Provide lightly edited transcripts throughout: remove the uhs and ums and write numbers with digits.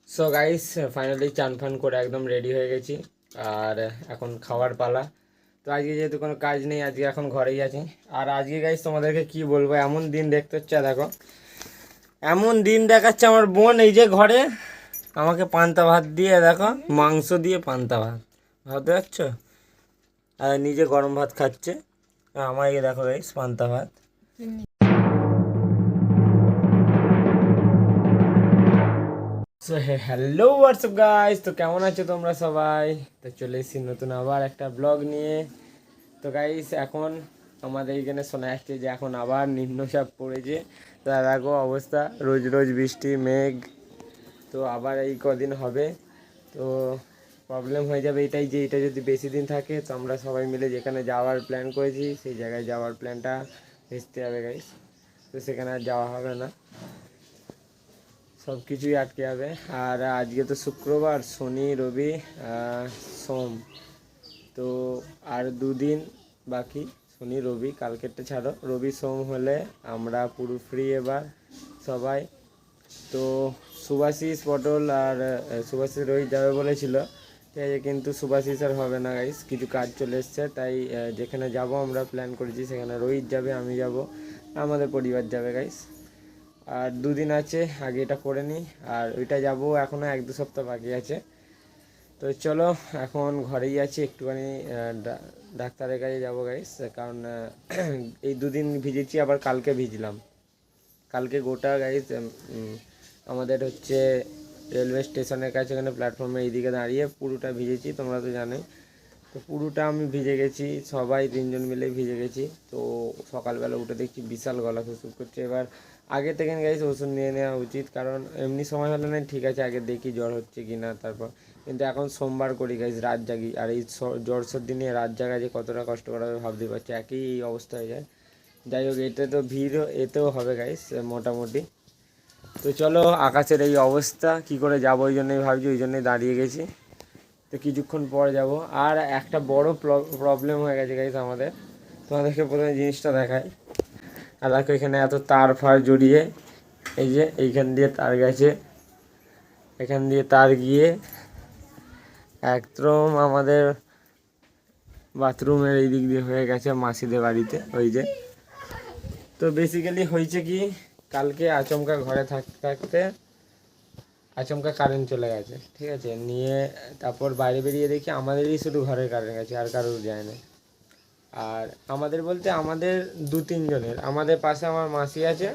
So guys, finally চান fun করে একদম রেডি হয়ে গেছি। আর এখন খাওয়ার পালা। তো আজকে যেহেতু কোনো কাজ নেই, আজকে এখন ঘরেই আছি। আর আজকে গাইস তোমাদেরকে কি বলবো, এমন দিন দেখতে হচ্ছে। দেখো, এমন দিন দেখাচ্ছে আমার বোন এই যে ঘরে আমাকে পান্তা ভাত দিয়ে, দেখো মাংস দিয়ে পান্তা ভাত, ভাবতে পারছো? আর নিজে গরম ভাত খাচ্ছে, আমাকে দেখো গাইস পান্তা ভাত। সো হ্যালো হোয়াটসঅ্যাপ গাইস, তো কেমন আছো তোমরা সবাই? তো চলে এসেছি নতুন আবার একটা ব্লগ নিয়ে। তো গাইস, এখন আমাদের এখানে শোনা যাচ্ছে যে এখন আবার নিম্নচাপ পড়েছে। তা দেখো অবস্থা, রোজ রোজ বৃষ্টি মেঘ। তো আবার এই কদিন হবে। তো প্রবলেম হয়ে যাবে এটাই যে এটা যদি বেশি দিন থাকে তো আমরা সবাই মিলে যেখানে যাওয়ার প্ল্যান করেছি সেই জায়গায় যাওয়ার প্ল্যানটা ভেস্তে যাবে গাইস। তো সেখানে আর যাওয়া হবে না, সব কিছুই আটকে যাবে। আর আজকে তো শুক্রবার, শনি রবি সোম, তো আর দুদিন বাকি। শনি রবি, কালকেরটা ছাড়ো, রবি সোম হলে আমরা পুরো ফ্রি এবার সবাই। তো সুভাশিস পটল আর সুভাশিস রোহিত যাবে বলেছিল, ঠিক আছে, কিন্তু সুভাশিস আর হবে না গাইস, কিছু কাজ চলে এসছে। তাই যেখানে যাব আমরা প্ল্যান করেছি সেখানে রোহিত যাবে, আমি যাব, আমাদের পরিবার যাবে গাইস। আর দুদিন আছে, আগে এটা করে নিই। আর ওইটা যাব এখনও 1-2 সপ্তাহ বাকি আছে। তো চলো, এখন ঘরেই আছি, একটুখানি ডাক্তারের কাছে যাবো গাইস। কারণ এই দুদিন ভিজেছি, আবার কালকে ভিজলাম। কালকে গোটা গাইস আমাদের হচ্ছে রেলওয়ে স্টেশনের কাছে, ওখানে প্ল্যাটফর্মে এইদিকে দাঁড়িয়ে পুরোটা ভিজেছি, তোমরা তো জানোই। তো পুরোটা আমি ভিজে গেছি, সবাই 3জন মিলে ভিজে গেছি। তো সকালবেলা উঠে দেখছি বিশাল গলা খুসুক করছে। এবার আগে থেকে গাইস ওষুধ নিয়ে নেওয়া উচিত, কারণ এমনি সময় হলে না ঠিক আছে, আগে দেখি জ্বর হচ্ছে কি না, তারপর। কিন্তু এখন সোমবার করি গাইস, রাত জাগি, আর এই জ্বর সর্দি নিয়ে রাত জাগা যে কতটা কষ্টকর হবে ভাবতে পারছি, একই এই অবস্থা হয়ে যায়। যাই হোক, এতে তো ভিড় এতেও হবে গাইস মোটামুটি। তো চলো, আকাশের এই অবস্থা, কি করে যাবো ওই জন্যই ভাবছি, ওই জন্যই দাঁড়িয়ে গেছি। তো কিছুক্ষণ পর যাব। আর একটা বড় প্রবলেম হয়ে গেছে গাইস আমাদের, তোমাদেরকে প্রথমে জিনিসটা দেখাই। আর দেখো এখানে এত তার ফার জড়িয়ে, এই যে এইখান দিয়ে তার গেছে, এখান দিয়ে তার গিয়ে একদম আমাদের বাথরুমের এই দিক দিয়ে হয়ে গেছে মাসিদের বাড়িতে, ওই যে। তো বেসিক্যালি হয়েছে কি, কালকে আচমকা ঘরে থাকতে থাকতে আচমকা কারেন্ট চলে গেছে, ঠিক আছে, নিয়ে তারপর বাইরে বেরিয়ে দেখি আমাদেরই শুধু ঘরের কারেন্ট গেছে, আর কারোর যায় না। আর আমাদের বলতে আমাদের 2-3 জনের, আমাদের পাশে আমার মাসি আছে,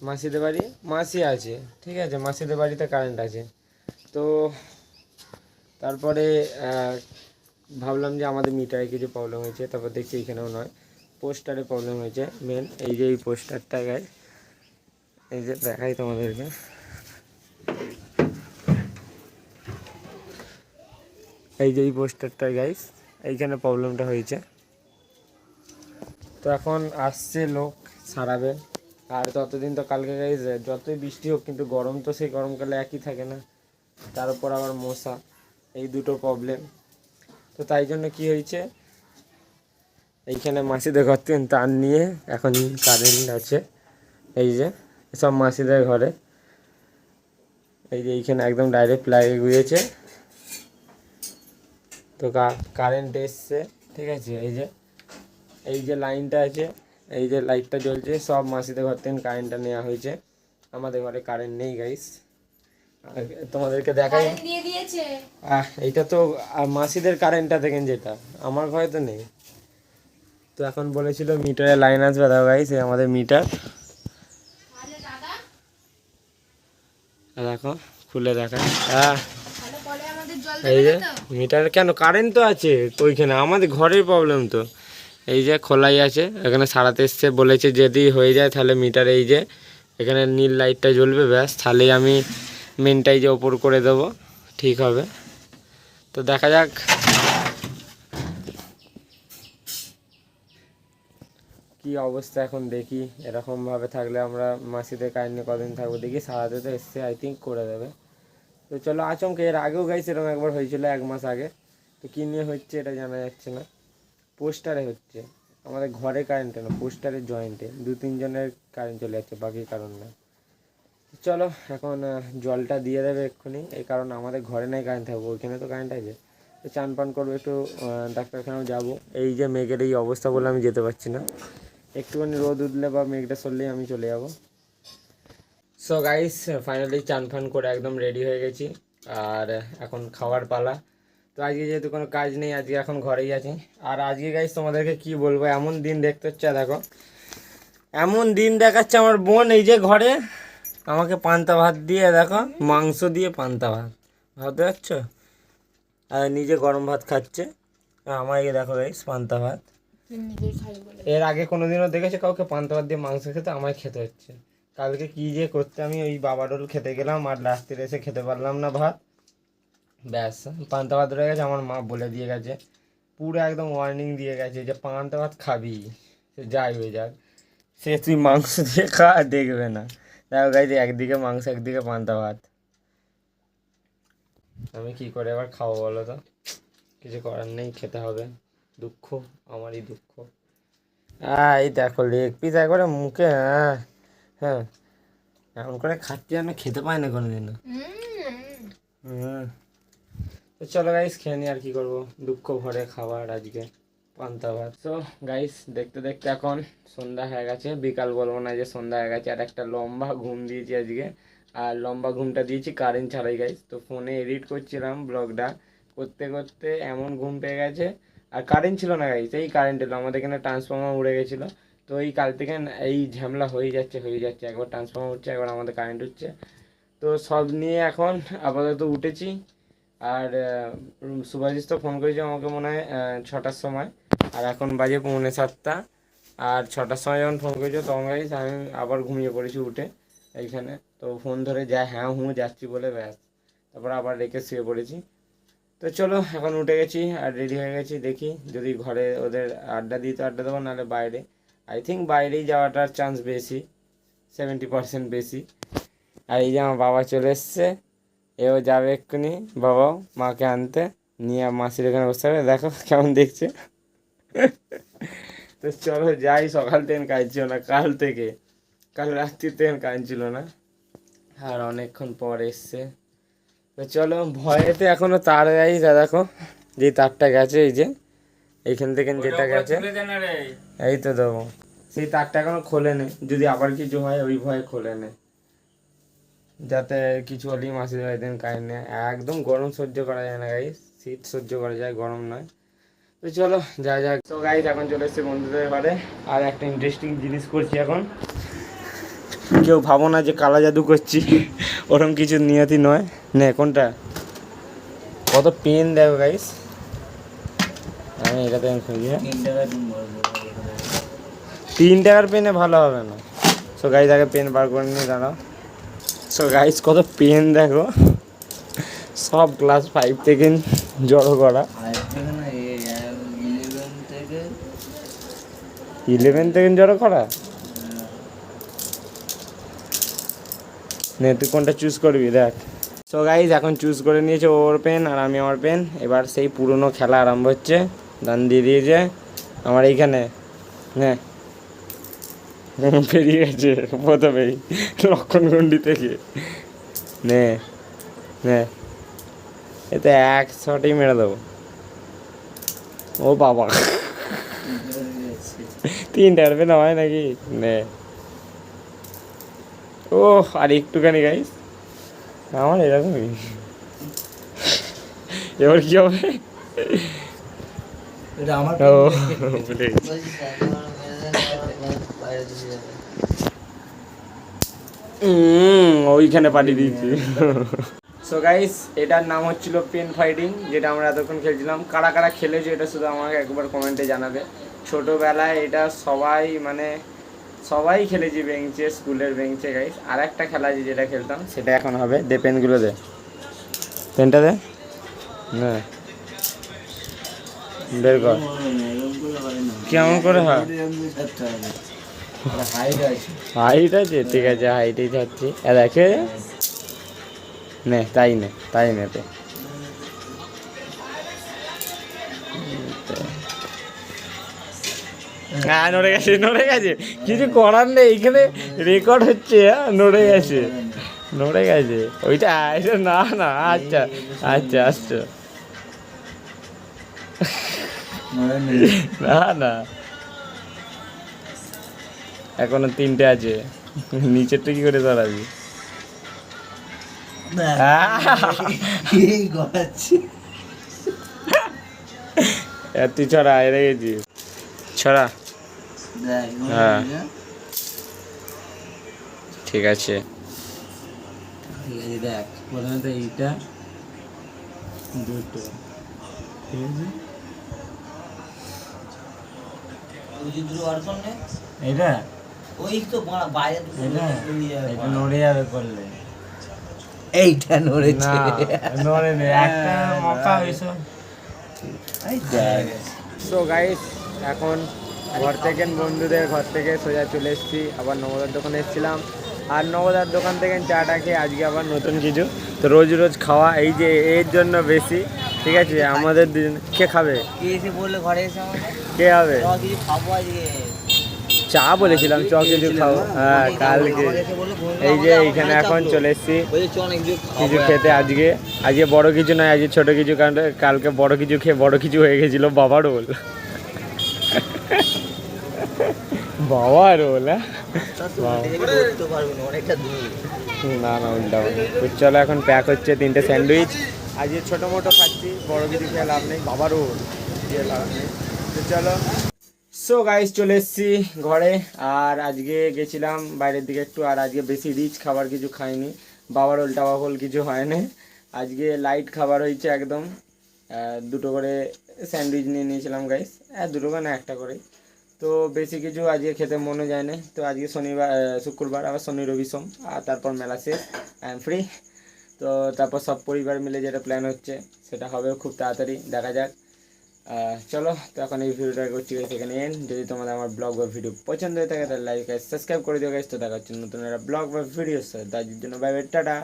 মাসিদের বাড়ি, মাসি আছে, ঠিক আছে, মাসিদের বাড়িতে কারেন্ট আছে। তো তারপরে ভাবলাম যে আমাদের মিটারে কিছু প্রবলেম হয়েছে, তারপর দেখছি এখানেও নয়, পোস্টারে প্রবলেম হয়েছে মেন। এই যে এই পোস্টারটা গায়ে, এই যে দেখাই তোমাদেরকে, এই যে এই পোস্টারটা গাইস, এইখানে প্রবলেমটা হয়েছে। তো এখন আসছে লোক সারাবে। আর ততদিন তো কালকে গাইস যতই বৃষ্টি হোক কিন্তু গরম তো সেই গরমকালে একই থাকে না, তার উপর আবার মশা, এই দুটো প্রবলেম। তো তাই জন্য কি হয়েছে, এইখানে মাসিদের ঘর থেকে তার নিয়ে এখন কারেন্ট আছে, এই যে সব মাসিদের ঘরে, এই যে এইখানে একদম ডাইরেক্ট লাগিয়ে গুঁজেছে। তো কারেন্ট এসছে, ঠিক আছে, এই যে লাইনটা আছে, এই যে লাইটটা জ্বলছে, সব মাসিদের ঘর থেকে কারেন্টটা নেওয়া হয়েছে। আমাদের ঘরে কারেন্ট নেই গাইস, তোমাদেরকে দেখাই। এইটা তো মাসিদের কারেন্টটা দেখেন, যেটা আমার ঘরে তো নেই। তো এখন বলেছিল মিটারে লাইন আসবে, দাও গাইস এই আমাদের মিটার, দেখো খুলে দেখা। হ্যাঁ, এই যে মিটার, কেন কারেন্ট তো আছে ওইখানে, আমাদের ঘরের প্রবলেম তো। এই যে খোলাই আছে, এখানে সারাতে এসছে, বলেছে যদি হয়ে যায় তাহলে মিটারে এই যে এখানে নীল লাইটটা জ্বলবে, ব্যাস, তাহলেই আমি মেনটাই যে ওপর করে দেবো, ঠিক হবে। তো দেখা যাক। কি অবস্থা এখন দেখি, এরকমভাবে থাকলে আমরা মাসিদের কারেন্ট নিয়ে কদিন থাকবো দেখি। সারাতে তো এসছে, আই থিঙ্ক করে দেবে। তো চলো, আচমকা এর আগেও গাইছে এরকম একবার হয়েছিল 1 মাস আগে। তো কী নিয়ে হচ্ছে এটা জানা যাচ্ছে না, পোস্টারে হচ্ছে, আমাদের ঘরে কারেন্টে না, পোস্টারের জয়েন্টে 2-3 জনের কারেন্ট চলে যাচ্ছে, বাকি কারণ না। চলো এখন জলটা দিয়ে দেবে এক্ষুনি, এই কারণ আমাদের ঘরে নাই কারেন্ট, থাকবো ওইখানে তো কারেন্ট আছে। তো চান পান করবো, একটু ডাক্তারখানাও যাবো। এই যে মেঘের এই অবস্থা বলে আমি যেতে পারছি না, একটুখানি রোদ উঠলে বা মেঘটা সরলেই আমি চলে যাবো। সো গাইস ফাইনালি চান ফান করে একদম রেডি হয়ে গেছি, আর এখন খাওয়ার পালা। তো আজকে যেহেতু কোনো কাজ নেই, আজকে এখন ঘরেই আছি। আর আজকে গাইস তোমাদেরকে কি বলবো, এমন দিন দেখতে হচ্ছে, দেখো এমন দিন দেখাচ্ছে আমার বোন এই যে ঘরে আমাকে পান্তা ভাত দিয়ে, দেখো মাংস দিয়ে পান্তা ভাত, ভাবতে পারছো? আর নিজে গরম ভাত খাচ্ছে, আর আমাকে দেখো গাইস পান্তা ভাত। এর আগে কোনোদিনও দেখেছে কাউকে পান্তা ভাত দিয়ে মাংস খেতে? আমায় খেতে হচ্ছে। কালকে কি যে করতে, আমি ওই বাবা রোল খেতে গেলাম আর রাত্রিরে এসে খেতে পারলাম না ভাত, ব্যাস পান্তা ভাত রয়ে গেছে। আমার মা বলে দিয়ে গেছে, পুরো একদম ওয়ার্নিং দিয়ে গেছে যে পান্তা ভাত খাবি, সে যাই হয়ে যাক, সে তুই মাংস দিয়ে খা আর দেখবে না। দেখো গাইজ, একদিকে মাংস একদিকে পান্তা ভাত, আমি কি করে এবার খাবো বলো তো? কিছু করার নেই, খেতে হবে, দুঃখ, আমারই দুঃখ। এই দেখো লেগ পিস একবারে মুখে, হ্যাঁ হ্যাঁ এমন করে খাচ্ছি, আমি খেতে পাই না কোনোদিনও। তো চলো গাইস খেয়ে নি, আর কি করবো, দুঃখ ভরে খাবার আজকে পান্তা ভাত। তো গাইস দেখতে দেখতে এখন সন্ধ্যা হয়ে গেছে, বিকাল বলবো না যে সন্ধ্যা হয়ে গেছে। আর একটা লম্বা ঘুম দিয়েছি আজকে, আর লম্বা ঘুমটা দিয়েছি কারেন্ট ছাড়াই গাইস। তো ফোনে এডিট করছিলাম ব্লগটা, করতে করতে এমন ঘুম পেয়ে গেছে। আর কারেন্ট ছিল না গাইস, এই কারেন্ট এলো, আমাদের এখানে ট্রান্সফর্মার উড়ে গেছিলো। তো এই কাল থেকে এই ঝামেলা হয়ে যাচ্ছে, একবার ট্রান্সফর্মার উঠছে, একবার আমাদের কারেন্ট উঠছে। তো সব নিয়ে এখন আপাতত উঠেছি। আর সুভাষিস তো ফোন করেছে আমাকে মনে হয় 6টার সময়, আর এখন বাজে 6:45। আর 6টার সময় যখন ফোন করেছো তখন গাইস আমি আবার ঘুমিয়ে পড়েছি উঠে এইখানে। তো ফোন ধরে যা হ্যাঁ হুঁ যাচ্ছি বলে ব্যাস, তারপর আবার রেখে শুয়ে পড়েছি। তো চলো এখন উঠে গেছি আর রেডি হয়ে গেছি, দেখি যদি ঘরে ওদের আড্ডা দিই তো আড্ডা দেবো, নাহলে বাইরে। আই থিঙ্ক বাইরেই যাওয়াটার চান্স বেশি, 70% বেশি। আর এই যে আমার বাবা চলে এসছে, এও যাবে এক্ষুনি, বাবাও মাকে আনতে, নিয়ে মাসির ওখানে বসে থাকবে, দেখো কেমন দেখছে। তো চলো যাই, সকাল থেকে কাজ ছিল না, কাল রাত্রির থেকে কাজ ছিল না, আর অনেকক্ষণ পর এসছে। তো চলো, ভয়েতে এখনো তার যাই, দেখো যে তারটা গেছে, এই যে এইখান থেকে যেটা গেছে, এই তো দেবো, সেই তারটা এখনো খোলেনি, যদি আবার কিছু হয় ওই ভয়ে খোলেনি, যাতে কিছু হলেই মাসির বাড়িতে কারেন্ট নেই। একদম গরম সহ্য করা যায় না গাইস, শীত সহ্য করা যায়, গরম নয়। তো চলো যা যাক। তো গাইস এখন চলে এসেছি বন্ধুদের ঘরে, আর একটা ইন্টারেস্টিং জিনিস করছি এখন। কেউ ভাবো না যে কালা জাদু করছি, ওরকম কিছু নিয়তি নয়। নে কোনটা, কত পেন দেখো গাইস, আমি এটাতে খুঁজি, 3 টাকার পেনে ভালো হবে না। সো গাইস আগে পেন বার করে নিয়ে দাঁড়াও। সো গাইস কত পেন দেখো, সব ক্লাস 5 থেকে জড়ো করা, 11 থেকে জড়ো করা। নে তুই কোনটা চুজ করবি দেখ। সো গাইস এখন চুজ করে নিয়েছে ওর পেন আর আমি আমার পেন। এবার সেই পুরনো খেলা আরম্ভ হচ্ছে, দান দিয়ে দিয়েছে আমার এইখানে। হ্যাঁ পেরিয়ে গেছে প্রথমেই লক্ষণগণ্ডি থেকে। নে নে, এতে 1 শটেই মেরে দেবো। ও বাবা, 3 টাকার পেন হয় নাকি? নে, ও আর একটুখানি গাইস, আমার এরকমই। এবার কি হবে? ওইখানে পাঠিয়ে দিয়েছি। সো গাইস এটার নাম হচ্ছিল পেন ফাইটিং, যেটা আমরা এতক্ষণ খেলছিলাম। কারা কারা খেলেছে এটা শুধু আমাকে একবার কমেন্টে জানাবে। ছোটোবেলায় এটা সবাই খেলেছি বেঞ্চে, স্কুলের বেঞ্চে গাইস। আর একটা খেলা আছে যেটা খেলতাম, সেটা এখন হবে। দে পেনগুলো দে, পেনটা দে, না বের কর। কেমন করে হয়? হাইট আছে, ঠিক আছে হাইটেই যাচ্ছি। দেখে নে, তাই নে তো। হ্যাঁ নড়ে গেছে, কিছু করার নেই, এখানে রেকর্ড হচ্ছে। হ্যাঁ নড়ে গেছে, নড়ে গেছে ওইটা, এটা না না, আচ্ছা আচ্ছা আচ্ছা, না না, এখনো 3টে আছে, নিচেরটা কি করে সরাবি? তুই ছড়া, হেরে গেছিস, ছড়া। হ্যাঁ ঠিক আছে, দেখ প্রথমত এইটা দুটো, ঠিক আছে, এটা ওই তো বাইরে এটা নড়ে যাবে করলে, এইটা নড়েছে না, নড়ে নে একটা মকা হইছো। সো গাইস, এখন ঘর থেকে বন্ধুদের ঘর থেকে সোজা চলে এসেছি, আবার নবদার দোকানে এসেছিলাম, আর নবদার দোকান থেকে চাটা খেয়ে আজকে আবার নতুন কিছু, তো রোজ রোজ খাওয়া এই যে এর জন্য বেশি, ঠিক আছে, আমাদের দুজন কে খাবে, কে এসে বললে ঘরে এসে কে হবে, চা বলেছিলাম, চ কিছু খাও, হ্যাঁ কালকে, এই যে এইখানে এখন চলে এসেছি কিছু খেতে, আজকে আজকে বড় কিছু নয়, আজকে ছোট কিছু, কারণ কালকে বড় কিছু খেয়ে বড় কিছু হয়ে গেছিল, বাবা রোল, বাবা রোল, না না উল্টা, তো চলো এখন প্যাক হচ্ছে 3টে স্যান্ডউইচ, আজকে ছোটো মোটো খাচ্ছি, বড় কিছু খেয়ে লাভ নেই, বাবা রোল দিয়ে লাভ নেই, তো চলো। সো গাইস চলে এসেছি ঘরে, আর আজকে গেছিলাম বাইরের দিকে একটু, আর আজকে বেশি রিচ খাবার কিছু খাইনি, বাবা রোল টাবা রোল কিছু হয় না, আজকে লাইট খাবার হয়েছে একদম, দুটো করে স্যান্ডউইচ নিয়ে নিয়েছিলাম গাইস, দুটো করে না একটা করে, তো বেশি কিছু আজকে খেতে মনে যায় না, তো আজকে শনিবার শুক্রবার, আবার শনি রবি সোম, আর তারপর মেলা শেষ, আই এম ফ্রি, তো তারপর সব পরিবার মিলে যেটা প্ল্যান হচ্ছে সেটা হবে খুব তাড়াতাড়ি, দেখা যাক। চলো, তো এখন এই ভিডিওটা করছি এখানে এন্ড, যদি তোমাদের আমার ব্লগ বা ভিডিও পছন্দ হয়ে থাকে তাহলে লাইক আর সাবস্ক্রাইব করে দিও গাইস, তো দেখা হচ্ছে নতুন একটা ব্লগ বা ভিডিও, তার জন্য বাই বাই, টাটা।